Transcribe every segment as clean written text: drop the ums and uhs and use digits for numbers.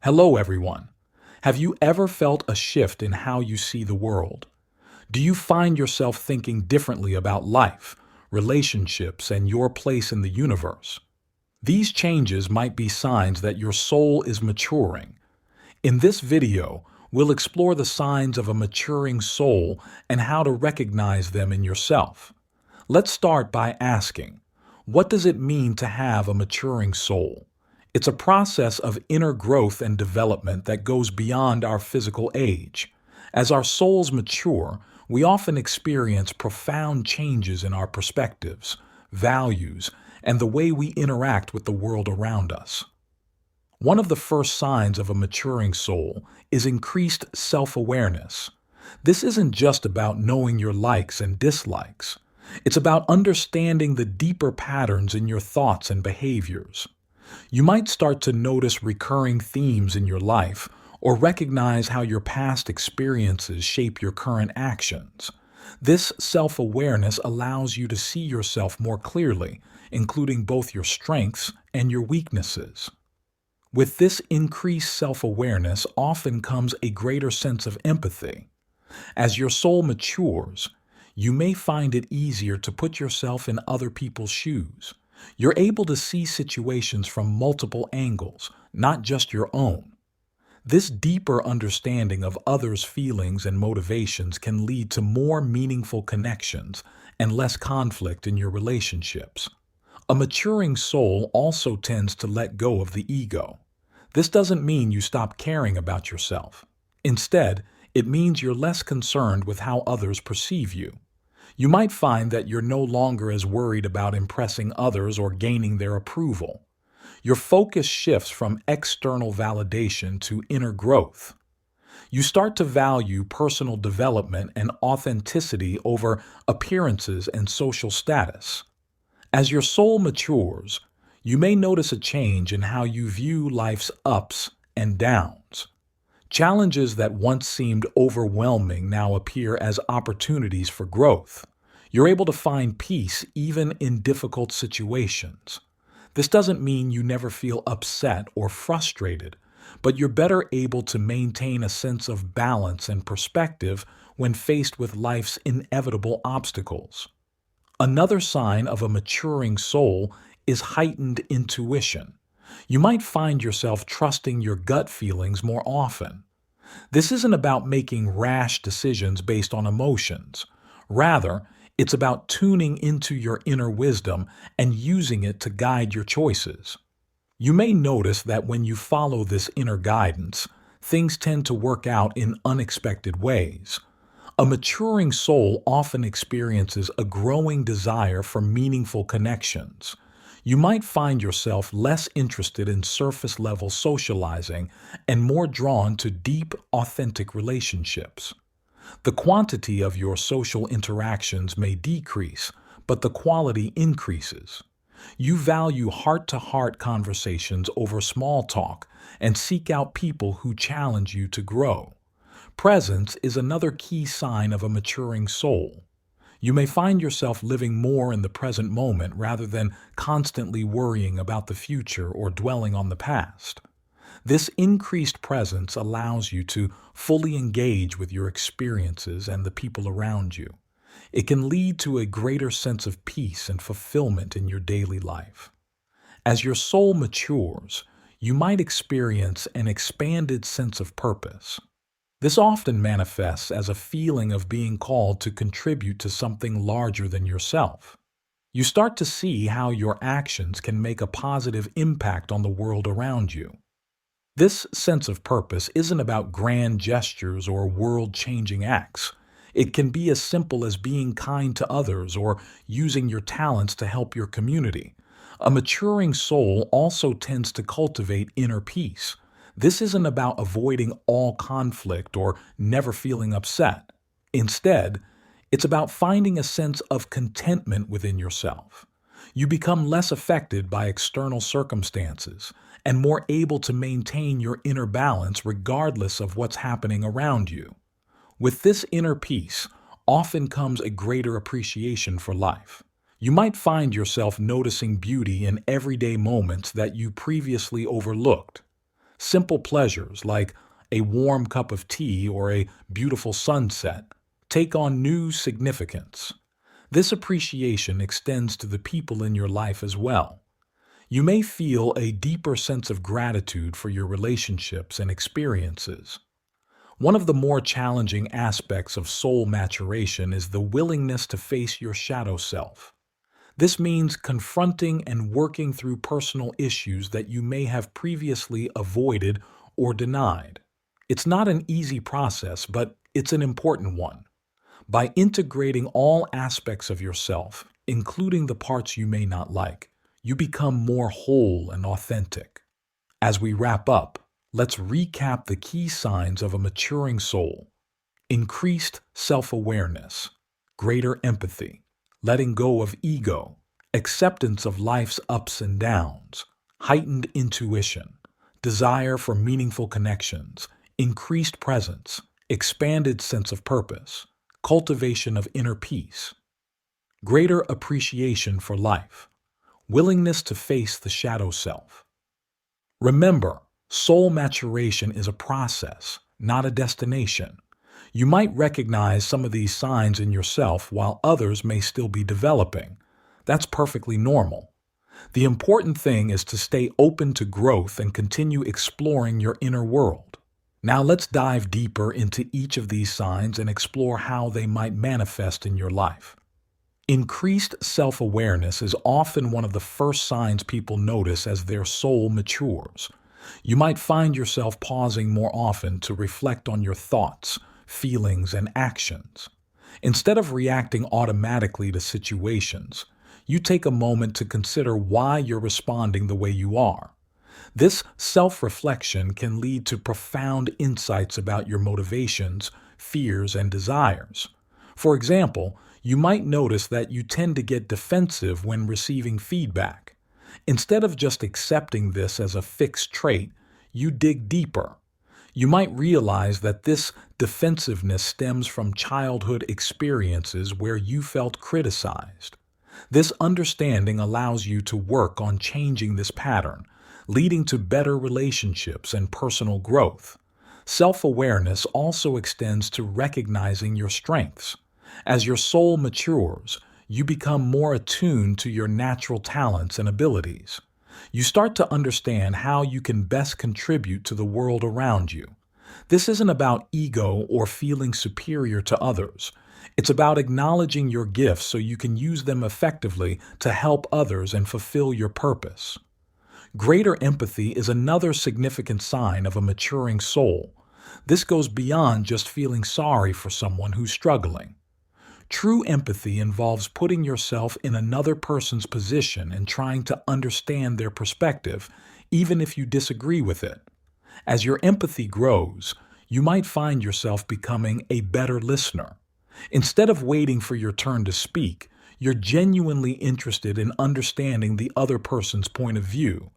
Hello, everyone. Have you ever felt a shift in how you see the world? Do you find yourself thinking differently about life, relationships, and your place in the universe? These changes might be signs that your soul is maturing. In this video, we'll explore the signs of a maturing soul and how to recognize them in yourself. Let's start by asking, what does it mean to have a maturing soul? It's a process of inner growth and development that goes beyond our physical age. As our souls mature, we often experience profound changes in our perspectives, values, and the way we interact with the world around us. One of the first signs of a maturing soul is increased self-awareness. This isn't just about knowing your likes and dislikes. It's about understanding the deeper patterns in your thoughts and behaviors. You might start to notice recurring themes in your life or recognize how your past experiences shape your current actions. This self-awareness allows you to see yourself more clearly, including both your strengths and your weaknesses. With this increased self-awareness often comes a greater sense of empathy. As your soul matures, you may find it easier to put yourself in other people's shoes. You're able to see situations from multiple angles, not just your own. This deeper understanding of others' feelings and motivations can lead to more meaningful connections and less conflict in your relationships. A maturing soul also tends to let go of the ego. This doesn't mean you stop caring about yourself. Instead, it means you're less concerned with how others perceive you. You might find that you're no longer as worried about impressing others or gaining their approval. Your focus shifts from external validation to inner growth. You start to value personal development and authenticity over appearances and social status. As your soul matures, you may notice a change in how you view life's ups and downs. Challenges that once seemed overwhelming now appear as opportunities for growth. You're able to find peace even in difficult situations. This doesn't mean you never feel upset or frustrated, but you're better able to maintain a sense of balance and perspective when faced with life's inevitable obstacles. Another sign of a maturing soul is heightened intuition. You might find yourself trusting your gut feelings more often. This isn't about making rash decisions based on emotions. Rather, it's about tuning into your inner wisdom and using it to guide your choices. You may notice that when you follow this inner guidance, things tend to work out in unexpected ways. A maturing soul often experiences a growing desire for meaningful connections. You might find yourself less interested in surface-level socializing and more drawn to deep, authentic relationships. The quantity of your social interactions may decrease, but the quality increases. You value heart-to-heart conversations over small talk and seek out people who challenge you to grow. Presence is another key sign of a maturing soul. You may find yourself living more in the present moment rather than constantly worrying about the future or dwelling on the past. This increased presence allows you to fully engage with your experiences and the people around you. It can lead to a greater sense of peace and fulfillment in your daily life. As your soul matures, you might experience an expanded sense of purpose. This often manifests as a feeling of being called to contribute to something larger than yourself. You start to see how your actions can make a positive impact on the world around you. This sense of purpose isn't about grand gestures or world-changing acts. It can be as simple as being kind to others or using your talents to help your community. A maturing soul also tends to cultivate inner peace. This isn't about avoiding all conflict or never feeling upset. Instead, it's about finding a sense of contentment within yourself. You become less affected by external circumstances and more able to maintain your inner balance regardless of what's happening around you. With this inner peace often comes a greater appreciation for life. You might find yourself noticing beauty in everyday moments that you previously overlooked. Simple pleasures like a warm cup of tea or a beautiful sunset take on new significance. This appreciation extends to the people in your life as well. You may feel a deeper sense of gratitude for your relationships and experiences. One of the more challenging aspects of soul maturation is the willingness to face your shadow self. This means confronting and working through personal issues that you may have previously avoided or denied. It's not an easy process, but it's an important one. By integrating all aspects of yourself, including the parts you may not like, you become more whole and authentic. As we wrap up, let's recap the key signs of a maturing soul: increased self-awareness, greater empathy, letting go of ego, acceptance of life's ups and downs, heightened intuition, desire for meaningful connections, increased presence, expanded sense of purpose, cultivation of inner peace, greater appreciation for life, willingness to face the shadow self. Remember, soul maturation is a process, not a destination. You might recognize some of these signs in yourself while others may still be developing. That's perfectly normal. The important thing is to stay open to growth and continue exploring your inner world. Now let's dive deeper into each of these signs and explore how they might manifest in your life. Increased self-awareness is often one of the first signs people notice as their soul matures. You might find yourself pausing more often to reflect on your thoughts, feelings, and actions. Instead of reacting automatically to situations, you take a moment to consider why you're responding the way you are. This self-reflection can lead to profound insights about your motivations, fears, and desires. For example, you might notice that you tend to get defensive when receiving feedback. Instead of just accepting this as a fixed trait, you dig deeper. You might realize that this defensiveness stems from childhood experiences where you felt criticized. This understanding allows you to work on changing this pattern, leading to better relationships and personal growth. Self-awareness also extends to recognizing your strengths. As your soul matures, you become more attuned to your natural talents and abilities. You start to understand how you can best contribute to the world around you. This isn't about ego or feeling superior to others. It's about acknowledging your gifts so you can use them effectively to help others and fulfill your purpose. Greater empathy is another significant sign of a maturing soul. This goes beyond just feeling sorry for someone who's struggling. True empathy involves putting yourself in another person's position and trying to understand their perspective, even if you disagree with it. As your empathy grows, you might find yourself becoming a better listener. Instead of waiting for your turn to speak, you're genuinely interested in understanding the other person's point of view.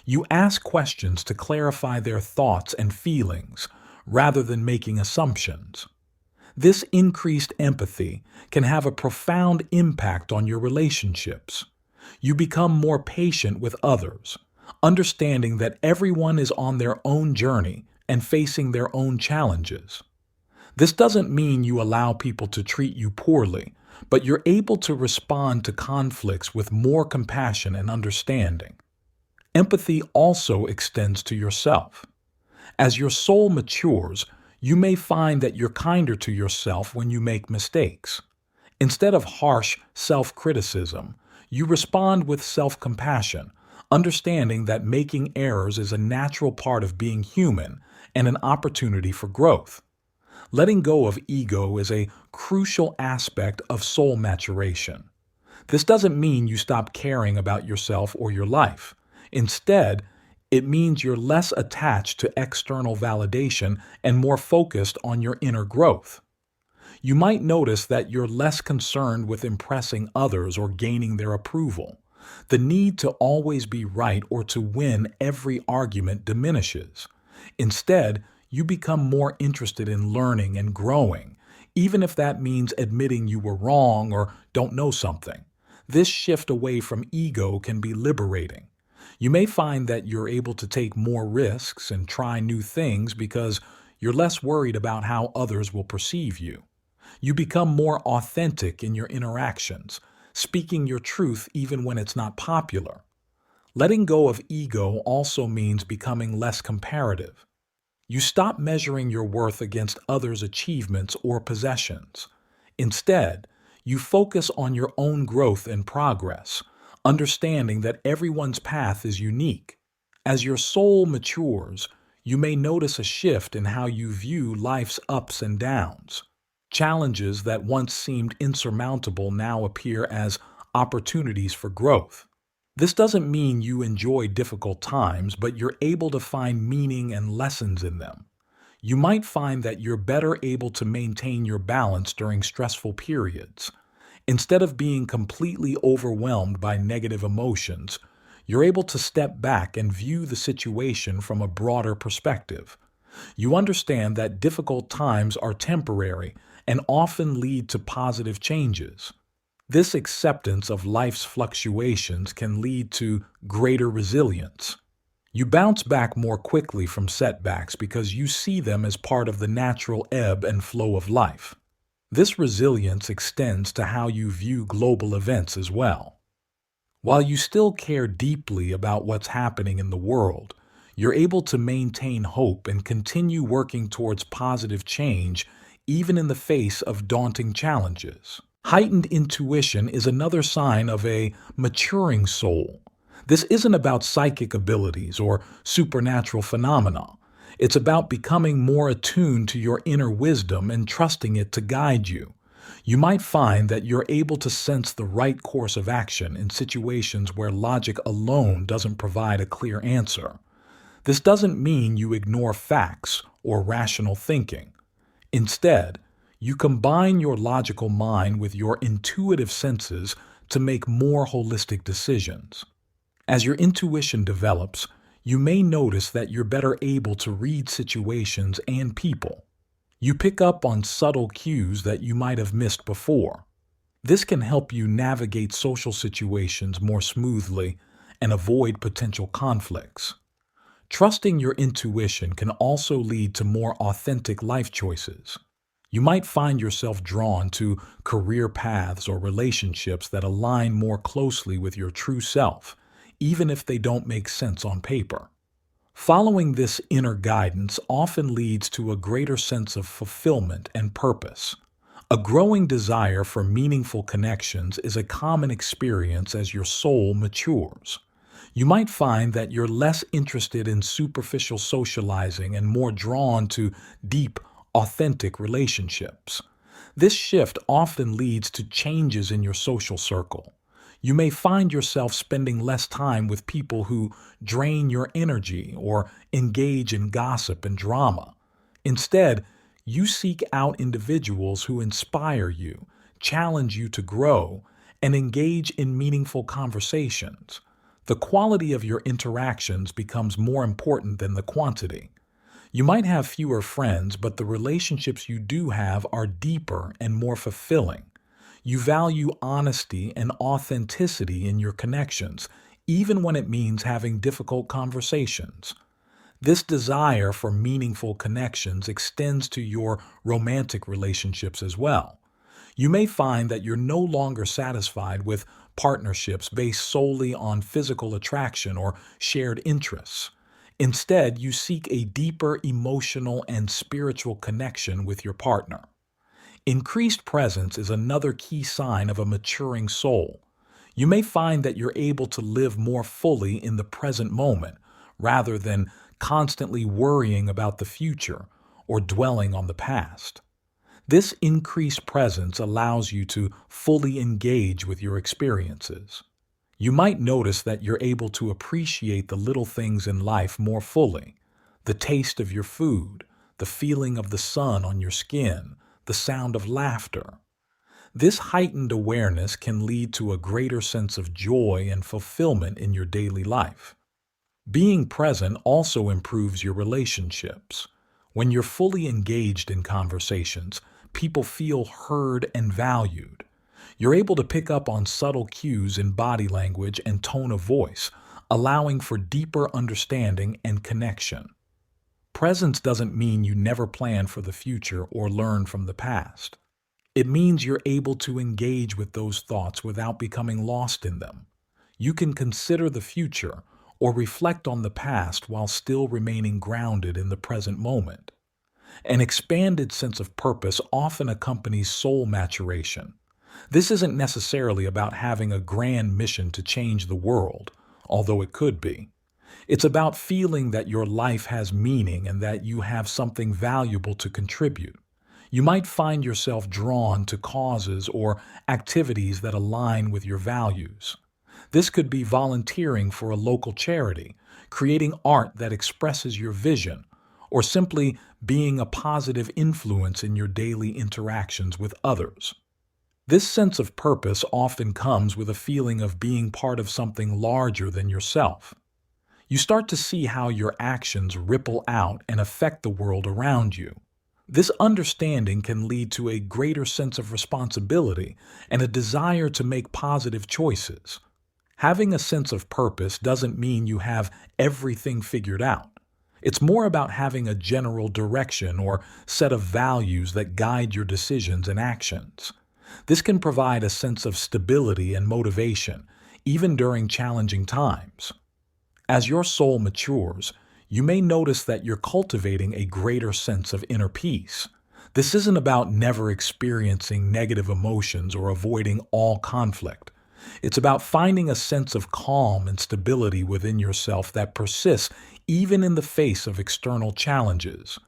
You ask questions to clarify their thoughts and feelings, rather than making assumptions. This increased empathy can have a profound impact on your relationships. You become more patient with others, understanding that everyone is on their own journey and facing their own challenges. This doesn't mean you allow people to treat you poorly, but you're able to respond to conflicts with more compassion and understanding. Empathy also extends to yourself. As your soul matures, you may find that you're kinder to yourself when you make mistakes. Instead of harsh self-criticism, you respond with self-compassion, understanding that making errors is a natural part of being human and an opportunity for growth. Letting go of ego is a crucial aspect of soul maturation. This doesn't mean you stop caring about yourself or your life. Instead, it means you're less attached to external validation and more focused on your inner growth. You might notice that you're less concerned with impressing others or gaining their approval. The need to always be right or to win every argument diminishes. Instead, you become more interested in learning and growing, even if that means admitting you were wrong or don't know something. This shift away from ego can be liberating. You may find that you're able to take more risks and try new things because you're less worried about how others will perceive you. You become more authentic in your interactions, speaking your truth even when it's not popular. Letting go of ego also means becoming less comparative. You stop measuring your worth against others' achievements or possessions. Instead, you focus on your own growth and progress, understanding that everyone's path is unique. As your soul matures, you may notice a shift in how you view life's ups and downs. Challenges that once seemed insurmountable now appear as opportunities for growth. This doesn't mean you enjoy difficult times, but you're able to find meaning and lessons in them. You might find that you're better able to maintain your balance during stressful periods. Instead of being completely overwhelmed by negative emotions, you're able to step back and view the situation from a broader perspective. You understand that difficult times are temporary and often lead to positive changes. This acceptance of life's fluctuations can lead to greater resilience. You bounce back more quickly from setbacks because you see them as part of the natural ebb and flow of life. This resilience extends to how you view global events as well. While you still care deeply about what's happening in the world, you're able to maintain hope and continue working towards positive change even in the face of daunting challenges. Heightened intuition is another sign of a maturing soul. This isn't about psychic abilities or supernatural phenomena. It's about becoming more attuned to your inner wisdom and trusting it to guide you. You might find that you're able to sense the right course of action in situations where logic alone doesn't provide a clear answer. This doesn't mean you ignore facts or rational thinking. Instead, you combine your logical mind with your intuitive senses to make more holistic decisions. As your intuition develops, you may notice that you're better able to read situations and people. You pick up on subtle cues that you might have missed before. This can help you navigate social situations more smoothly and avoid potential conflicts. Trusting your intuition can also lead to more authentic life choices. You might find yourself drawn to career paths or relationships that align more closely with your true self, even if they don't make sense on paper. Following this inner guidance often leads to a greater sense of fulfillment and purpose. A growing desire for meaningful connections is a common experience as your soul matures. You might find that you're less interested in superficial socializing and more drawn to deep, authentic relationships. This shift often leads to changes in your social circle. You may find yourself spending less time with people who drain your energy or engage in gossip and drama. Instead, you seek out individuals who inspire you, challenge you to grow, and engage in meaningful conversations. The quality of your interactions becomes more important than the quantity. You might have fewer friends, but the relationships you do have are deeper and more fulfilling. You value honesty and authenticity in your connections, even when it means having difficult conversations. This desire for meaningful connections extends to your romantic relationships as well. You may find that you're no longer satisfied with partnerships based solely on physical attraction or shared interests. Instead, you seek a deeper emotional and spiritual connection with your partner. Increased presence is another key sign of a maturing soul. You may find that you're able to live more fully in the present moment rather than constantly worrying about the future or dwelling on the past. This increased presence allows you to fully engage with your experiences. You might notice that you're able to appreciate the little things in life more fully: the taste of your food, the feeling of the sun on your skin, the sound of laughter. This heightened awareness can lead to a greater sense of joy and fulfillment in your daily life. Being present also improves your relationships. When you're fully engaged in conversations, people feel heard and valued. You're able to pick up on subtle cues in body language and tone of voice, allowing for deeper understanding and connection. Presence doesn't mean you never plan for the future or learn from the past. It means you're able to engage with those thoughts without becoming lost in them. You can consider the future or reflect on the past while still remaining grounded in the present moment. An expanded sense of purpose often accompanies soul maturation. This isn't necessarily about having a grand mission to change the world, although it could be. It's about feeling that your life has meaning and that you have something valuable to contribute. You might find yourself drawn to causes or activities that align with your values. This could be volunteering for a local charity, creating art that expresses your vision, or simply being a positive influence in your daily interactions with others. This sense of purpose often comes with a feeling of being part of something larger than yourself. You start to see how your actions ripple out and affect the world around you. This understanding can lead to a greater sense of responsibility and a desire to make positive choices. Having a sense of purpose doesn't mean you have everything figured out. It's more about having a general direction or set of values that guide your decisions and actions. This can provide a sense of stability and motivation, even during challenging times. As your soul matures, you may notice that you're cultivating a greater sense of inner peace. This isn't about never experiencing negative emotions or avoiding all conflict. It's about finding a sense of calm and stability within yourself that persists even in the face of external challenges.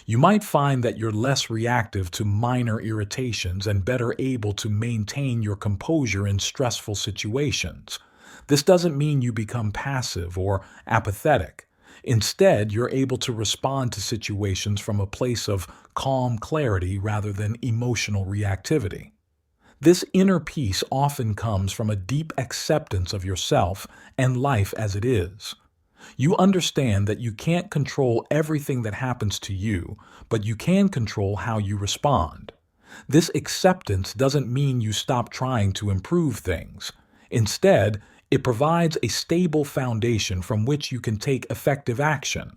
You might find that you're less reactive to minor irritations and better able to maintain your composure in stressful situations. This doesn't mean you become passive or apathetic. Instead, you're able to respond to situations from a place of calm clarity rather than emotional reactivity. This inner peace often comes from a deep acceptance of yourself and life as it is. You understand that you can't control everything that happens to you, but you can control how you respond. This acceptance doesn't mean you stop trying to improve things. Instead, it provides a stable foundation from which you can take effective action.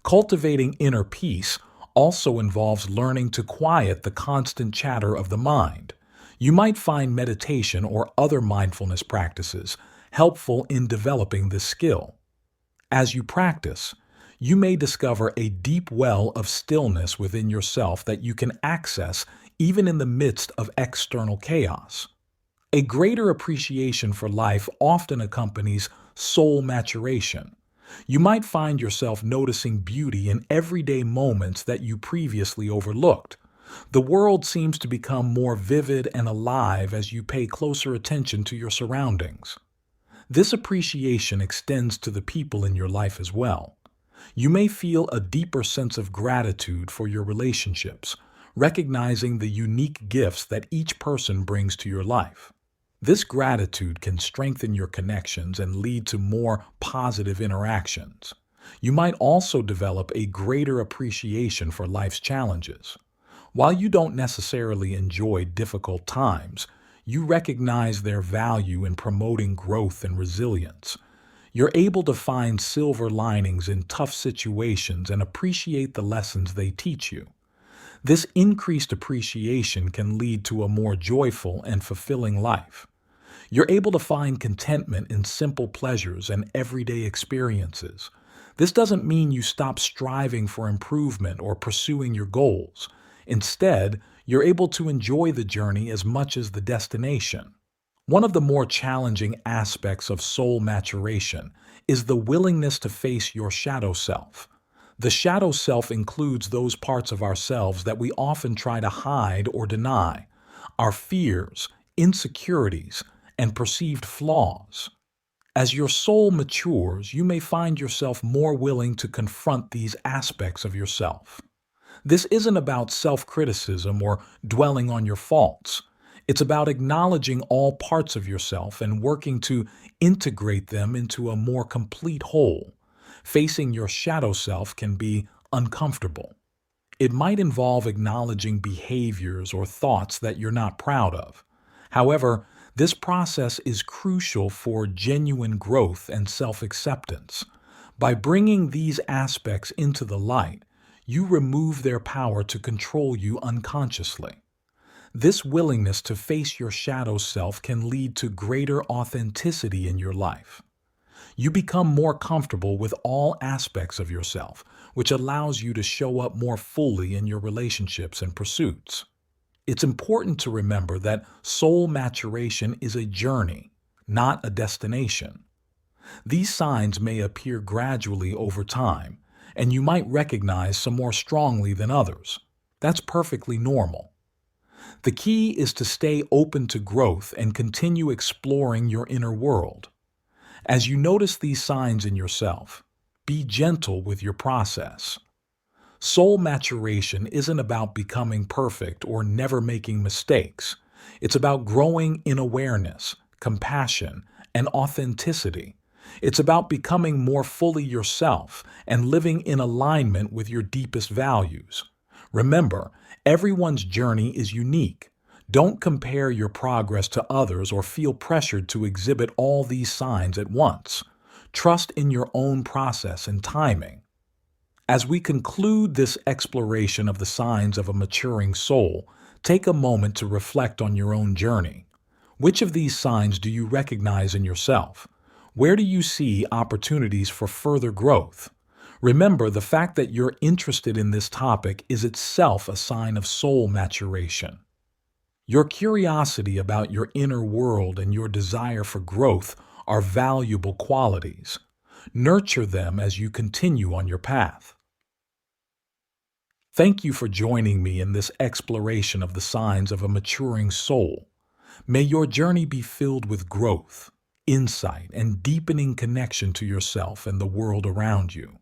Cultivating inner peace also involves learning to quiet the constant chatter of the mind. You might find meditation or other mindfulness practices helpful in developing this skill. As you practice, you may discover a deep well of stillness within yourself that you can access even in the midst of external chaos. A greater appreciation for life often accompanies soul maturation. You might find yourself noticing beauty in everyday moments that you previously overlooked. The world seems to become more vivid and alive as you pay closer attention to your surroundings. This appreciation extends to the people in your life as well. You may feel a deeper sense of gratitude for your relationships, recognizing the unique gifts that each person brings to your life. This gratitude can strengthen your connections and lead to more positive interactions. You might also develop a greater appreciation for life's challenges. While you don't necessarily enjoy difficult times, you recognize their value in promoting growth and resilience. You're able to find silver linings in tough situations and appreciate the lessons they teach you. This increased appreciation can lead to a more joyful and fulfilling life. You're able to find contentment in simple pleasures and everyday experiences. This doesn't mean you stop striving for improvement or pursuing your goals. Instead, you're able to enjoy the journey as much as the destination. One of the more challenging aspects of soul maturation is the willingness to face your shadow self. The shadow self includes those parts of ourselves that we often try to hide or deny, our fears, insecurities, and perceived flaws. As your soul matures, you may find yourself more willing to confront these aspects of yourself. This isn't about self-criticism or dwelling on your faults. It's about acknowledging all parts of yourself and working to integrate them into a more complete whole. Facing your shadow self can be uncomfortable. It might involve acknowledging behaviors or thoughts that you're not proud of. However, This process is crucial for genuine growth and self-acceptance. By bringing these aspects into the light, you remove their power to control you unconsciously. This willingness to face your shadow self can lead to greater authenticity in your life. You become more comfortable with all aspects of yourself, which allows you to show up more fully in your relationships and pursuits. It's important to remember that soul maturation is a journey, not a destination. These signs may appear gradually over time, and you might recognize some more strongly than others. That's perfectly normal. The key is to stay open to growth and continue exploring your inner world. As you notice these signs in yourself, be gentle with your process. Soul maturation isn't about becoming perfect or never making mistakes. It's about growing in awareness, compassion, and authenticity. It's about becoming more fully yourself and living in alignment with your deepest values. Remember, everyone's journey is unique. Don't compare your progress to others or feel pressured to exhibit all these signs at once. Trust in your own process and timing. As we conclude this exploration of the signs of a maturing soul, take a moment to reflect on your own journey. Which of these signs do you recognize in yourself? Where do you see opportunities for further growth? Remember, the fact that you're interested in this topic is itself a sign of soul maturation. Your curiosity about your inner world and your desire for growth are valuable qualities. Nurture them as you continue on your path. Thank you for joining me in this exploration of the signs of a maturing soul. May your journey be filled with growth, insight, and deepening connection to yourself and the world around you.